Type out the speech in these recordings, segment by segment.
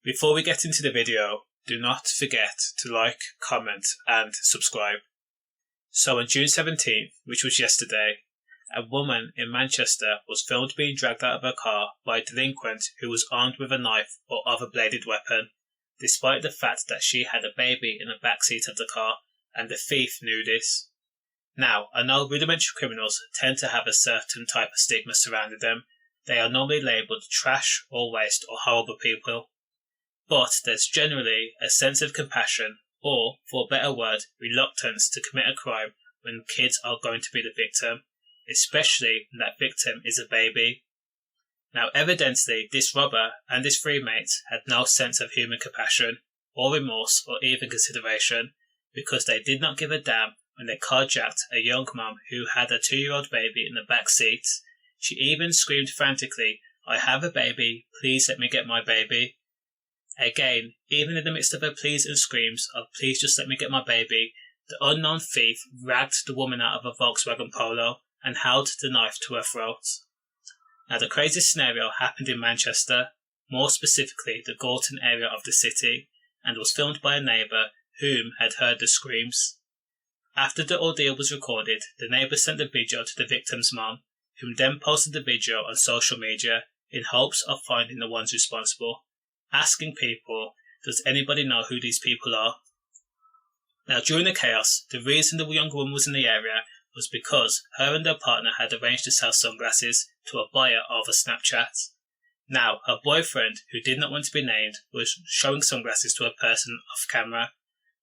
Before we get into the video, do not forget to like, comment and subscribe. So on June 17th, which was yesterday, a woman in Manchester was filmed being dragged out of her car by a delinquent who was armed with a knife or other bladed weapon, despite the fact that she had a baby in the back seat of the car and the thief knew this. Now, I know rudimentary criminals tend to have a certain type of stigma surrounding them. They are normally labelled trash or waste or horrible people. But there's generally a sense of compassion, or, for a better word, reluctance to commit a crime when kids are going to be the victim, especially when that victim is a baby. Now, evidently, this robber and his three mates had no sense of human compassion, or remorse, or even consideration, because they did not give a damn when they carjacked a young mum who had a 2-year-old baby in the back seat. She even screamed frantically, "I have a baby, please let me get my baby." Again, even in the midst of her pleas and screams of "please just let me get my baby," the unknown thief dragged the woman out of a Volkswagen Polo and held the knife to her throat. Now, the craziest scenario happened in Manchester, more specifically the Gorton area of the city, and was filmed by a neighbour whom had heard the screams. After the ordeal was recorded, the neighbour sent the video to the victim's mum, whom then posted the video on social media in hopes of finding the ones responsible, asking people, does anybody know who these people are? Now, during the chaos, the reason the young woman was in the area was because her and her partner had arranged to sell sunglasses to a buyer over Snapchat. Now, her boyfriend, who did not want to be named, was showing sunglasses to a person off camera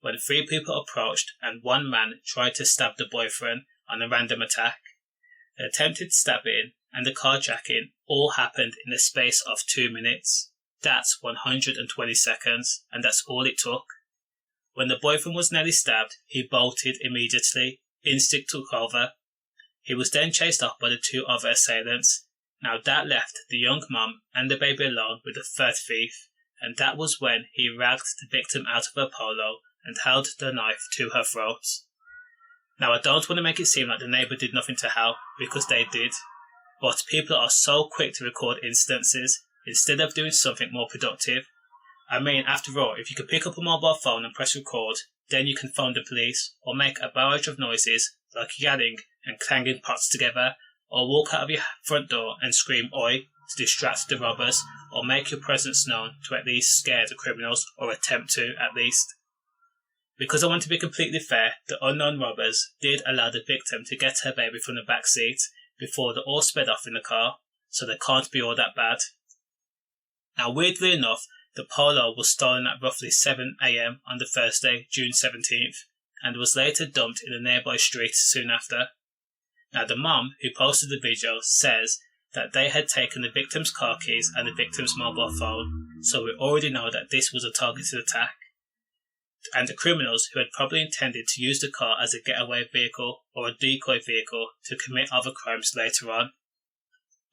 when 3 people approached and one man tried to stab the boyfriend on a random attack. The attempted stabbing and the carjacking all happened in the space of 2 minutes. That's 120 seconds, and that's all it took. When the boyfriend was nearly stabbed, he bolted immediately. Instinct took over. He was then chased off by the 2 other assailants. Now that left the young mum and the baby alone with the 3rd thief, and that was when he dragged the victim out of her polo and held the knife to her throat. Now, I don't want to make it seem like the neighbour did nothing to help, because they did, but people are so quick to record instances instead of doing something more productive. I mean, after all, if you can pick up a mobile phone and press record, then you can phone the police, or make a barrage of noises like yelling and clanging pots together, or walk out of your front door and scream "Oi" to distract the robbers, or make your presence known to at least scare the criminals, or attempt to at least. Because I want to be completely fair, the unknown robbers did allow the victim to get her baby from the back seat before they all sped off in the car, so they can't be all that bad. Now, weirdly enough, the Polo was stolen at roughly 7 AM on the Thursday, June 17th, and was later dumped in a nearby street soon after. Now, the mum who posted the video says that they had taken the victim's car keys and the victim's mobile phone, so we already know that this was a targeted attack. And the criminals who had probably intended to use the car as a getaway vehicle or a decoy vehicle to commit other crimes later on.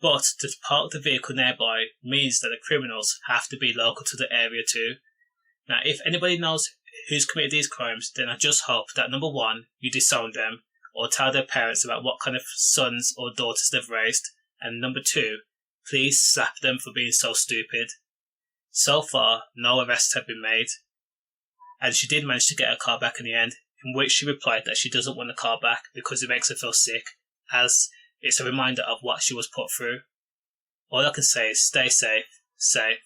But to park the vehicle nearby means that the criminals have to be local to the area too. Now, if anybody knows who's committed these crimes, then I just hope that number 1, you disown them, or tell their parents about what kind of sons or daughters they've raised, and number 2, please slap them for being so stupid. So far, no arrests have been made, and she did manage to get her car back in the end, in which she replied that she doesn't want the car back because it makes her feel sick, as it's a reminder of what she was put through. All I can say is stay safe, safe,